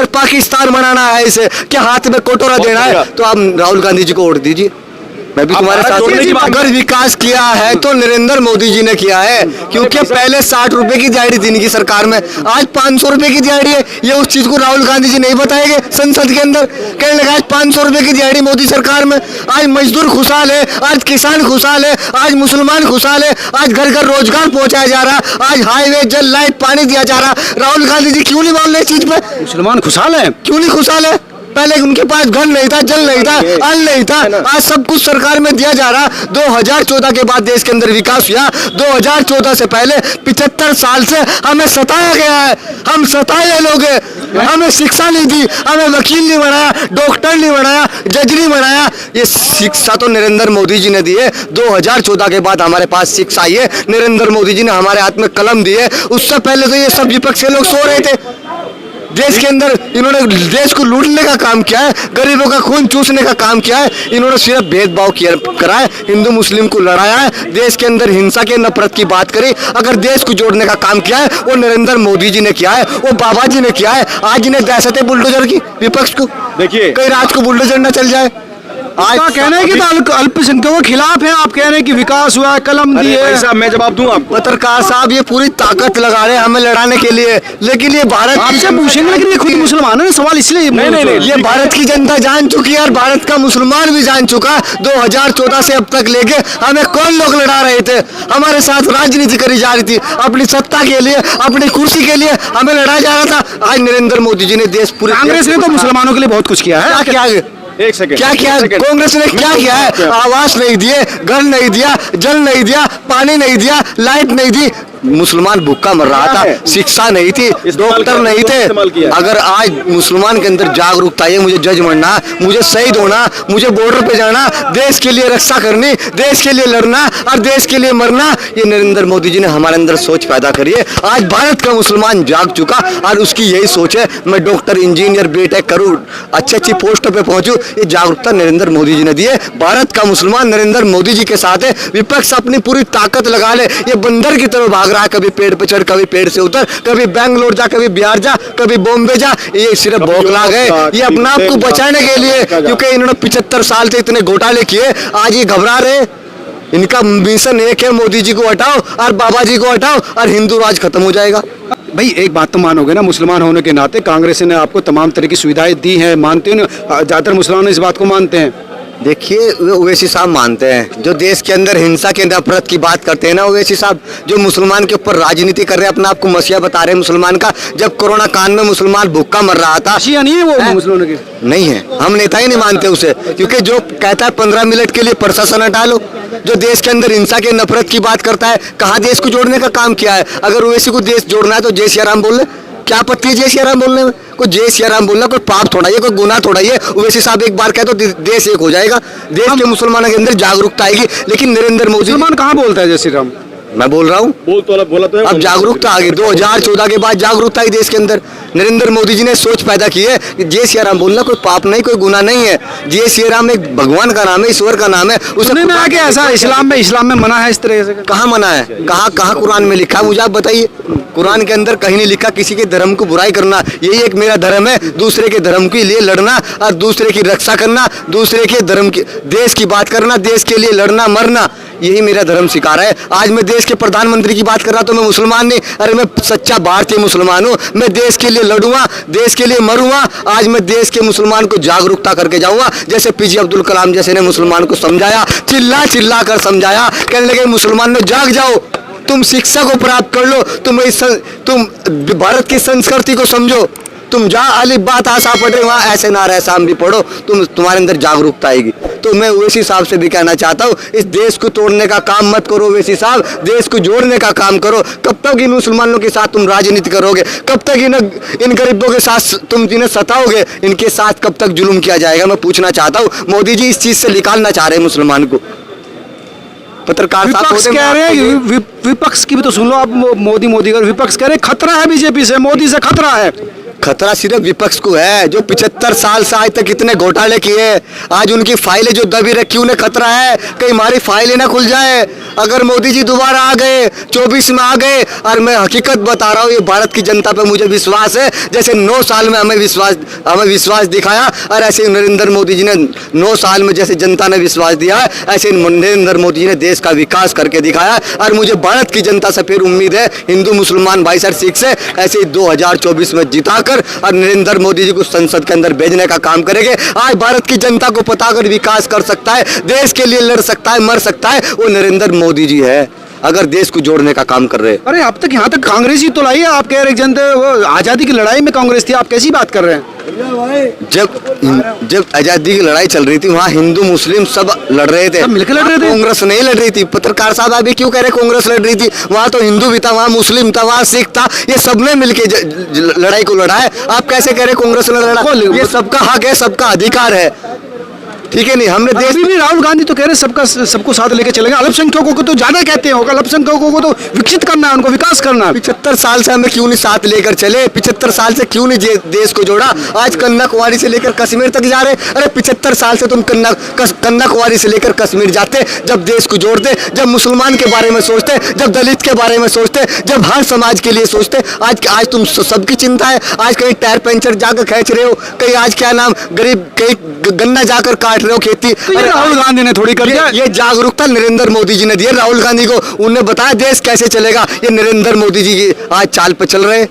अगर पाकिस्तान बनाना है इसे, क्या हाथ में कोटोरा देना है, तो आप राहुल गांधी जी को वोट दीजिए। मैं भी तुम्हारे साथ हूं। अगर विकास किया है तो नरेंद्र मोदी जी ने किया है, क्योंकि पहले 60 रुपए की दिहाड़ी थी इनकी सरकार में, आज 500 रुपए की दिहाड़ी है। ये उस चीज को राहुल गांधी जी नहीं बताएंगे संसद के अंदर, कहने लगा आज 500 रुपए की दिहाड़ी मोदी सरकार में। आज मजदूर खुशहाल है, आज किसान खुशहाल है, आज मुसलमान खुशहाल है, आज घर घर रोजगार पहुंचाया जा रहा, आज हाईवे जल लाइट पानी दिया जा रहा। राहुल गांधी जी क्यों नहीं बोल रहे इस चीज पे? मुसलमान खुशहाल है, क्यों नहीं खुशहाल है? पहले उनके पास घर नहीं था, जल नहीं था, अन्न नहीं था, आज सब कुछ सरकार में दिया जा रहा। 2014 के बाद देश के अंदर विकास हुआ। 2014 से पहले 75 साल से हमें सताया गया है, हम सताए लोग हैं। हमें शिक्षा नहीं दी, हमें वकील नहीं बनाया, डॉक्टर नहीं बनाया, जज नहीं बनाया। ये शिक्षा तो नरेंद्र मोदी जी ने दी है। 2014 के बाद हमारे पास शिक्षा आई है, नरेंद्र मोदी जी ने हमारे हाथ में कलम दी है। उससे पहले तो ये सब विपक्ष के लोग सो रहे थे। देश के अंदर इन्होंने देश को लूटने का काम किया है, गरीबों का खून चूसने का काम किया है। इन्होंने सिर्फ भेदभाव किया करा है, हिंदू मुस्लिम को लड़ाया है, देश के अंदर हिंसा के नफरत की बात करी। अगर देश को जोड़ने का काम किया है वो नरेंद्र मोदी जी ने किया है, वो बाबा जी ने किया है। आज इन्हें दहशत है बुलडोजर की, विपक्ष को। देखिए कई रात को बुलडोजर न चल जाए। आज कहना है कि अल्पसंख्यकों के खिलाफ है, आप कह रहे हैं कि विकास हुआ है, कलम दी है। मैं जवाब दूं आपको। पत्रकार साहब ये पूरी ताकत लगा रहे हैं हमें लड़ाने के लिए, लेकिन ये भारत आपसे पूछेंगे, लेकिन ये खुद मुसलमान है, सवाल इसलिए नहीं, ये भारत की जनता जान चुकी है और भारत का मुसलमान भी जान चुका। 2014 से अब तक लेके हमें कौन लोग लड़ा रहे थे, हमारे साथ राजनीति करी जा रही थी, अपनी सत्ता के लिए, अपनी कुर्सी के लिए हमें लड़ाया जा रहा था। आज नरेंद्र मोदी जी ने देश पूरे, कांग्रेस ने तो मुसलमानों के लिए बहुत कुछ किया है। क्या एक सेकंड, क्या किया कांग्रेस ने? क्या किया है? आवास नहीं दिए, घर नहीं दिया, जल नहीं दिया, पानी नहीं दिया, लाइट नहीं दी। मुसलमान भूखा मर रहा था, शिक्षा नहीं थी, डॉक्टर नहीं थे। अगर आज मुसलमान के अंदर जागरूकता है, मुझे जज बनना, मुझे शहीद होना, मुझे बॉर्डर पे जाना, देश के लिए रक्षा करनी, देश के लिए लड़ना और देश के लिए मरना, ये नरेंद्र मोदी जी ने हमारे अंदर सोच पैदा करी है। आज भारत का मुसलमान जाग चुका और उसकी यही सोच है, मैं डॉक्टर इंजीनियर बीटेक करूँ, अच्छी अच्छी पोस्टों पे पहुंचूं। ये जागरूकता नरेंद्र मोदी जी ने दी है। भारत का मुसलमान नरेंद्र मोदी जी के साथ है। विपक्ष अपनी पूरी ताकत लगा ले, ये बंदर की तरह भाग रहा है, कभी पेड़ पे चढ़, कभी पेड़ से उतर, कभी बैंगलोर जा, कभी बिहार जा, कभी बॉम्बे जा। ये सिर्फ बौखला गए, ये अपने आप को बचाने के लिए, क्योंकि इन्होंने 75 साल से इतने घोटाले किए, आज ये घबरा रहे। इनका मिशन एक है, मोदी जी को हटाओ और बाबा जी को हटाओ और हिंदू राज खत्म हो जाएगा। भाई एक बात तो मानोगे ना, मुसलमान होने के नाते कांग्रेस ने आपको तमाम तरह की सुविधाएं दी हैं, मानते हो? ज्यादातर मुसलमान इस बात को मानते हैं। देखिए ओवैसी साहब मानते हैं, जो देश के अंदर हिंसा के नफरत की बात करते हैं ना ओवैसी साहब, जो मुसलमान के ऊपर राजनीति कर रहे हैं, अपना आपको मसीहा बता रहे हैं मुसलमान का। जब कोरोना काल में मुसलमान भूखा मर रहा था, मसीहा नहीं है वो मुसलमानों के, नहीं है, हम नेता ही नहीं मानते उसे, क्योंकि जो कहता है 15 मिनट के लिए प्रशासन हटा लो, जो देश के अंदर हिंसा के नफरत की बात करता है, कहाँ देश को जोड़ने का काम किया है? अगर ओवैसी को देश जोड़ना है तो जय सिया राम बोल ले, क्या आपत्ति है जय सिया राम बोलने में? कोई जय सिया राम बोलना कोई पाप थोड़ा है, कोई गुनाह थोड़ा है। ओवैसी साहब एक बार कहे तो देश एक हो जाएगा, देश के मुसलमानों के अंदर जागरूकता आएगी। लेकिन नरेंद्र मोदी, मुसलमान कहाँ बोलता है जय श्री राम? मैं बोल रहा हूँ, बोला तो है। अब जागरूकता आ गई, 2014 के बाद जागरूकता आई देश के अंदर। नरेंद्र मोदी जी ने सोच पैदा की है कि जय सिया राम बोलना कोई पाप नहीं, कोई गुनाह नहीं है। जय सिया राम एक भगवान का नाम है, ईश्वर का नाम है। उसने में आगे ऐसा इस्लाम में मना है इस तरह से? कहाँ मना है? कहाँ कुरान में लिखा? मुझे आप बताइए, कुरान के अंदर कहीं नहीं लिखा किसी के धर्म को बुराई करना। यही एक मेरा धर्म है, दूसरे के धर्म के लिए लड़ना और दूसरे की रक्षा करना, दूसरे के धर्म की, देश की बात करना, देश के लिए लड़ना मरना, यही मेरा धर्म सिखा रहा है। आज मैं देश के प्रधानमंत्री की बात कर रहा तो मैं मुसलमान नहीं, अरे मैं सच्चा भारतीय मुसलमान हूँ। मैं देश के लिए लड़ूंगा, देश के लिए मरूंगा। आज मैं देश के मुसलमान को जागरूकता करके जाऊंगा, जैसे पीजे अब्दुल कलाम जैसे ने मुसलमान को समझाया, चिल्ला चिल्ला कर समझाया, कहने लगे मुसलमान ने जाग जाओ, तुम शिक्षा को प्राप्त कर लो, तुम भारत की संस्कृति को समझो, तुम जहाँ अलिफ बात आशा पढ़ रहे वहाँ ऐसे नारे शाम भी पढ़ो, तुम्हारे अंदर जागरूकता आएगी। तो मैं ओवैसी साहब से भी कहना चाहता हूँ, इस देश को तोड़ने का काम मत करो ओवैसी साहब, देश को जोड़ने का काम करो। कब तक इन मुसलमानों के साथ तुम राजनीति करोगे? कब तक इन गरीबों के साथ तुम इन्हें सताओगे? इनके साथ कब तक जुल्म किया जाएगा? मैं पूछना चाहता हूँ। मोदी जी इस चीज से निकालना चाह रहे हैं मुसलमान को। पत्रकार साहब कह रहे हैं, विपक्ष की भी तो सुन लो आप। मोदी कर, विपक्ष कह रहे खतरा है बीजेपी से, मोदी से खतरा है। खतरा सिर्फ विपक्ष को है, जो 75 साल से आज तक इतने घोटाले किए, आज उनकी फाइलें जो दबी रखी उन्हें खतरा है कहीं हमारी फाइलें ना खुल जाए। अगर मोदी जी दोबारा आ गए 24 में आ गए, और मैं हकीकत बता रहा हूँ, ये भारत की जनता पे मुझे विश्वास है, जैसे 9 साल में हमें विश्वास दिखाया, और ऐसे नरेंद्र मोदी जी ने 9 साल में जैसे जनता ने विश्वास दिया है, ऐसे नरेंद्र मोदी जी ने देश का विकास करके दिखाया। और मुझे भारत की जनता से फिर उम्मीद है, हिंदू मुसलमान भाईचारा सिख से, ऐसे ही 2024 में जिताकर और नरेंद्र मोदी जी को संसद के अंदर भेजने का काम करेंगे। आज भारत की जनता को पता, अगर विकास कर सकता है, देश के लिए लड़ सकता है, मर सकता है, वो नरेंद्र मोदी जी है, अगर देश को जोड़ने का काम कर रहे हैं। अरे अब तक यहाँ तक कांग्रेस ही तो लाई है, आप कह रहे जनता वो आजादी की लड़ाई में कांग्रेस थी, आप कैसी बात कर रहे हैं? जब आजादी की लड़ाई चल रही थी, वहाँ हिंदू मुस्लिम सब लड़ रहे थे, सब मिलकर लड़ रहे थे। कांग्रेस नहीं लड़ रही थी। पत्रकार साहब अभी क्यों कह रहे कांग्रेस लड़ रही थी? वहाँ तो हिंदू भी था, वहाँ मुस्लिम था, वहाँ सिख था, ये सबने मिलकर लड़ाई को लड़ा है। आप कैसे कह रहे कांग्रेस ने लड़ा? ये सबका हक है, सबका अधिकार है, ठीक है नहीं? हमने देश अभी भी राहुल गांधी तो कह रहे सबको साथ लेके चलेंगे, अल्पसंख्यकों को तो ज्यादा कहते हैं, अल्पसंख्यकों को तो विकसित करना है, उनको विकास करना है। 75 साल से हमें क्यों नहीं साथ लेकर चले? 75 साल से क्यों नहीं देश को जोड़ा? आज कन्याकुमारी से लेकर कश्मीर तक जा रहे। अरे 75 साल से तुम कन्याकुमारी से लेकर कश्मीर जाते, जब देश को जोड़ते, जब मुसलमान के बारे में सोचते, जब दलित के बारे में सोचते, जब हर समाज के लिए सोचते। आज तुम सबकी चिंता है। आज कहीं टायर पंचर जाकर खींच रहे हो, कहीं आज क्या नाम गरीब कहीं गन्ना जाकर काट रहे हो खेती। तो ये राहुल गांधी ने थोड़ी कर दिया। ये जागरूकता नरेंद्र मोदी जी ने दी है राहुल गांधी को। उन्हें बताया देश कैसे चलेगा, ये नरेंद्र मोदी जी की आज चाल पर चल रहे हैं।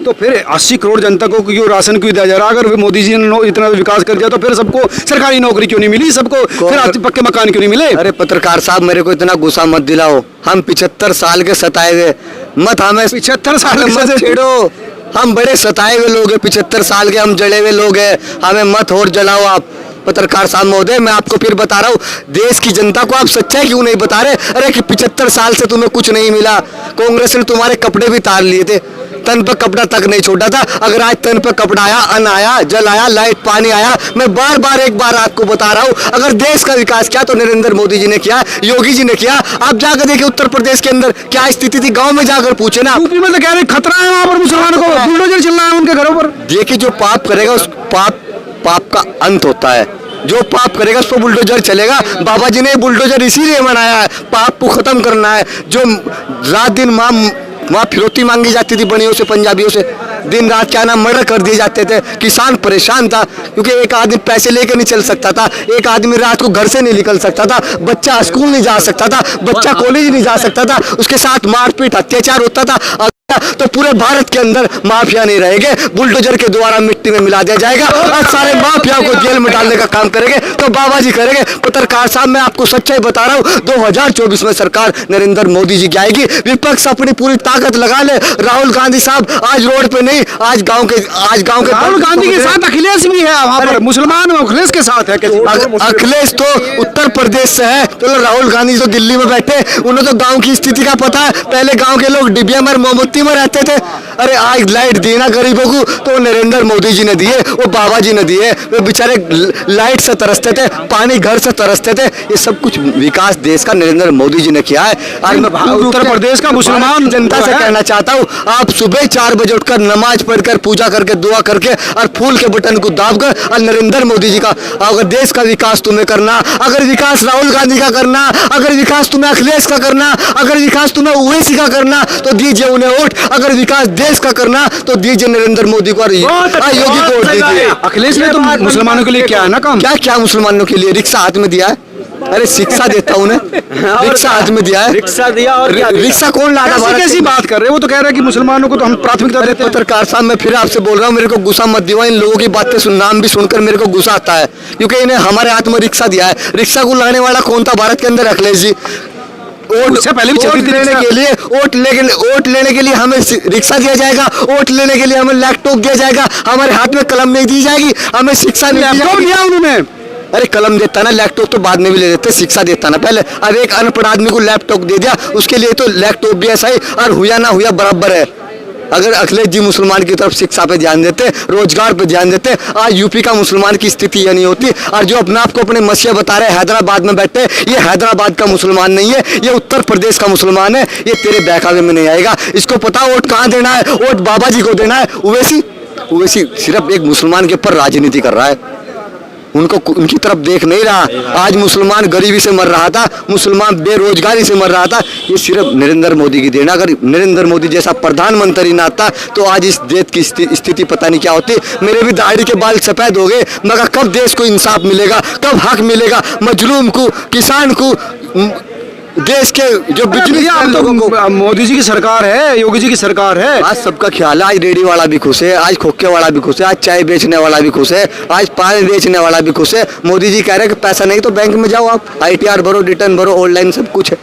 तो फिर 80 करोड़ जनता को क्यों राशन क्यों दिया जा रहा? अगर मोदी जी ने इतना विकास कर दिया तो फिर सबको सरकारी नौकरी क्यों नहीं मिली? सबको फिर पक्के मकान क्यों नहीं मिले? अरे पत्रकार साहब, मेरे को इतना गुस्सा मत दिलाओ। हम 75 साल के सताए हुए मत, हमें 75 साल मत छेड़ो। हम बड़े सताए हुए लोग हैं, 75 साल के हम जड़े हुए लोग हैं, हमें मत और जलाओ आप। पत्रकार साहब महोदय, मैं आपको फिर बता रहा हूँ, देश की जनता को आप सच्चाई क्यों नहीं बता रहे? अरे कि 75 साल से तुम्हें कुछ नहीं मिला, कांग्रेस ने तुम्हारे कपड़े भी तार लिए थे, तन पर कपड़ा तक नहीं छोड़ा था। अगर आज तन पर कपड़ा आया, अन्न आया, जल आया, लाइट पानी आया, मैं बार बार एक बार आपको बता रहा हूँ, अगर देश का विकास किया तो नरेंद्र मोदी जी ने किया, योगी जी ने किया। आप जाकर देखिए उत्तर प्रदेश के अंदर क्या स्थिति थी, गाँव में जाकर पूछे ना। यूपी में तो कह रहे खतरा है वहाँ पर मुसलमानों को, बुलडोजर चल रहा है उनके घरों पर। देखिए, जो पाप करेगा उस पाप का अंत होता है। जो पाप करेगा उसको बुलडोजर चलेगा। बाबा जी ने बुलडोजर इसीलिए बनाया है, पाप को खत्म करना है। जो रात दिन वहाँ फिरौती मांगी जाती थी बनियों से, पंजाबियों से, दिन रात क्या नाम मर्डर कर दिए जाते थे। किसान परेशान था क्योंकि एक आदमी पैसे लेकर नहीं चल सकता था, एक आदमी रात को घर से नहीं निकल सकता था, बच्चा स्कूल नहीं जा सकता था, बच्चा कॉलेज नहीं जा सकता था, उसके साथ मारपीट अत्याचार होता था। तो पूरे भारत के अंदर माफिया नहीं रहेंगे, बुलडोजर के द्वारा मिट्टी में मिला दिया जाएगा और सारे माफिया को जेल में डालने का काम करेंगे तो बाबा जी करेंगे। पत्रकार साहब, मैं आपको सच्चाई बता रहा हूँ, 2024 में सरकार नरेंद्र मोदी जी की आएगी। विपक्ष अपनी पूरी ताकत लगा ले। राहुल गांधी साहब आज रोड पे नहीं, आज गांव के राहुल गांधी के साथ अखिलेश भी है वहाँ पर, मुसलमान अखिलेश के साथ है। अखिलेश तो उत्तर प्रदेश से है, तो राहुल गांधी तो दिल्ली में बैठे, उन्हें तो गाँव की स्थिति का पता है। पहले गाँव के लोग डिबिया में मोमबत्ती में रहते थे। अरे आज लाइट दी ना गरीबों को तो नरेंद्र मोदी जी ने दिए, वो बाबा जी ने दिए। वो बेचारे लाइट से तरसते थे, पानी घर से तरसते थे। ये सब कुछ विकास देश का नरेंद्र मोदी जी ने किया है। आज मैं उत्तर प्रदेश का मुसलमान जनता से कहना चाहता हूँ, आप सुबह 4 बजे उठकर नमाज पढ़कर पूजा करके दुआ करके और फूल के बटन को दाबकर और नरेंद्र मोदी जी का, अगर देश का विकास तुम्हें करना, अगर विकास राहुल गांधी का करना, अगर विकास तुम्हें अखिलेश का करना, अगर विकास तुम्हें ओवैसी का करना तो दीजिए उन्हें वोट। अगर विकास देश का करना तो दीजिए नरेंद्र मोदी को और योगी को वोट दीजिए। अखिलेश ने तो मुसलमानों के लिए क्या है ना काम, क्या मुसलमानों के लिए रिक्शा हाथ में दिया है। अरे शिक्षा देता हूँ उन्हें, रिक्शा हाथ में दिया है, रिक्शा दिया और रिक्शा कौन लाता? कैसी बात कर रहे हैं? वो तो कह रहे हैं कि मुसलमानों को तो हम प्राथमिकता देते हैं। पत्रकार साहब, मैं फिर आपसे बोल रहा हूँ, मेरे को गुस्सा मत दिवा। इन लोगों की बातें नाम भी सुनकर मेरे को गुस्सा आता है क्योंकि इन्हें हमारे हाथ में रिक्शा दिया है। रिक्शा को लाने वाला कौन था भारत के अंदर? अखिलेश जी। उससे पहले भी चलती थी लेने के लिए वोट लेने के लिए हमें रिक्शा दिया जाएगा, वोट लेने के लिए हमें लैपटॉप दिया जाएगा, हमारे हाथ में कलम नहीं दी जाएगी, हमें शिक्षा नहीं दिया उन्होंने। अरे कलम देता ना, लैपटॉप तो बाद में भी ले लेते, शिक्षा देता ना पहले। अब एक अनपढ़ आदमी को लैपटॉप दे दिया, उसके लिए तो लैपटॉप भी ऐसा ही और हुआ ना हुआ बराबर है। अगर अखिलेश जी मुसलमान की तरफ शिक्षा पे ध्यान देते, रोजगार पे ध्यान देते, आज यूपी का मुसलमान की स्थिति ये नहीं होती। और जो अपने आप को अपने मसीहा बता रहे हैदराबाद में बैठे, ये हैदराबाद का मुसलमान नहीं है, ये उत्तर प्रदेश का मुसलमान है। ये तेरे बहकावे में नहीं आएगा। इसको पता वोट कहाँ देना है, वोट बाबा जी को देना है। ओवैसी सिर्फ एक मुसलमान के ऊपर राजनीति कर रहा है, उनकी तरफ देख नहीं रहा। आज मुसलमान गरीबी से मर रहा था, मुसलमान बेरोजगारी से मर रहा था। ये सिर्फ नरेंद्र मोदी की देन। अगर नरेंद्र मोदी जैसा प्रधानमंत्री ना आता तो आज इस देश की स्थिति पता नहीं क्या होती। मेरे भी दाढ़ी के बाल सफेद हो गए, मगर कब देश को इंसाफ मिलेगा, कब हक मिलेगा मजलूम को, किसान को, देश के जो बिजली लोगों को। मोदी जी की सरकार है, योगी जी की सरकार है। आज सबका ख्याल है। आज रेडी वाला भी खुश है, आज खोखे वाला भी खुश है, आज चाय बेचने वाला भी खुश है, आज पान बेचने वाला भी खुश है। मोदी जी कह रहे हैं कि पैसा नहीं तो बैंक में जाओ, आप ITR भरो, रिटर्न भरो, ऑनलाइन सब कुछ है।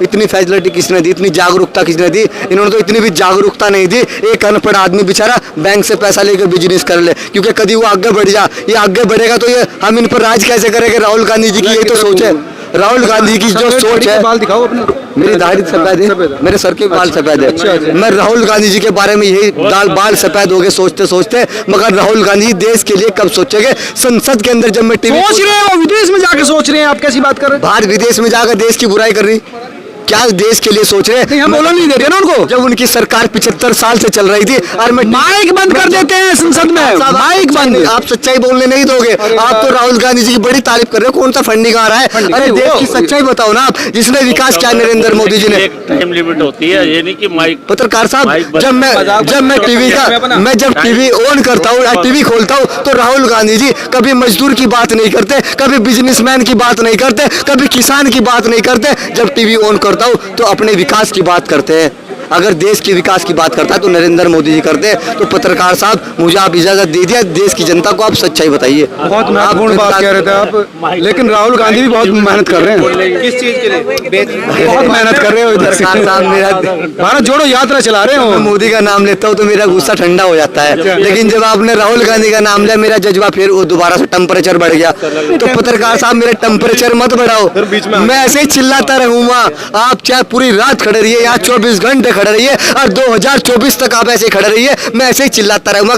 इतनी फैसिलिटी किसने दी, इतनी जागरूकता किसने दी? इन्होंने तो इतनी भी जागरूकता नहीं दी। एक अनपढ़ आदमी बेचारा बैंक से पैसा लेकर बिजनेस कर ले, क्योंकि कभी वो आगे बढ़ जा, ये आगे बढ़ेगा तो ये हम इन पर राज कैसे करेंगे? राहुल गांधी जी की यही तो सोच है। राहुल गांधी की जो सोच है, बाल दिखाओ अपने। मेरी दाढ़ी सफेद है, मेरे सर के बाल सफेद है। मैं राहुल गांधी जी के बारे में यही बाल सफेद हो गए सोचते सोचते। मगर राहुल गांधी देश के लिए कब सोचेंगे? संसद के अंदर जब मैं टीवी सोच रहे हैं, वो विदेश में जाके सोच रहे हैं। आप कैसी बात कर रहे हैं? बाहर विदेश में जाकर देश की बुराई कर रही, क्या देश के लिए सोच रहे हैं? हम बोलने नहीं देते ना उनको। जब उनकी सरकार 75 साल से चल रही थी और मैं माइक बंद कर देते हैं संसद में, माइक बंद। आप सच्चाई बोलने नहीं दोगे। आप तो राहुल गांधी जी की बड़ी तारीफ कर रहे हो, कौन सा फंडिंग आ रहा है? अरे देश की सच्चाई बताओ ना आप, जिसने विकास किया नरेंद्र मोदी जी ने। टाइम लिमिट होती है, ये नहीं कि माइक। पत्रकार साहब, जब मैं टीवी ऑन करता हूँ, टीवी खोलता हूँ, तो राहुल गांधी जी कभी मजदूर की बात नहीं करते, कभी बिजनेसमैन की बात नहीं करते, कभी किसान की बात नहीं करते। जब टीवी ऑन करता हूँ तो अपने विकास की बात करते हैं। अगर देश के विकास की बात करता है तो नरेंद्र मोदी जी करते हैं। तो पत्रकार साहब, मुझे आप इजाजत दे दिया, देश की जनता को आप सच्चाई बताइए। बहुत महत्वपूर्ण बात कह रहे थे आप, लेकिन राहुल गांधी भी बहुत मेहनत कर रहे हैं। किस चीज के लिए? बहुत मेहनत कर रहे हो। पत्रकार साहब, मेरा भारत जोड़ो यात्रा चला रहे हो। मैं मोदी का नाम लेता हूँ तो मेरा गुस्सा ठंडा हो जाता है, लेकिन जब आपने राहुल गांधी का नाम लिया, मेरा जज्बा फिर वो दोबारा से टेम्परेचर बढ़ गया। तो पत्रकार साहब, मेरे टेम्परेचर मत बढ़ाओ, मैं ऐसे ही चिल्लाता रहूंगा। आप चाहे पूरी रात खड़े रहिए, यहाँ 24 घंटे खड़े रहिए, और 2024 तक आप ऐसे खड़े रहिए, मैं ऐसे ही चिल्लाता रहूंगा।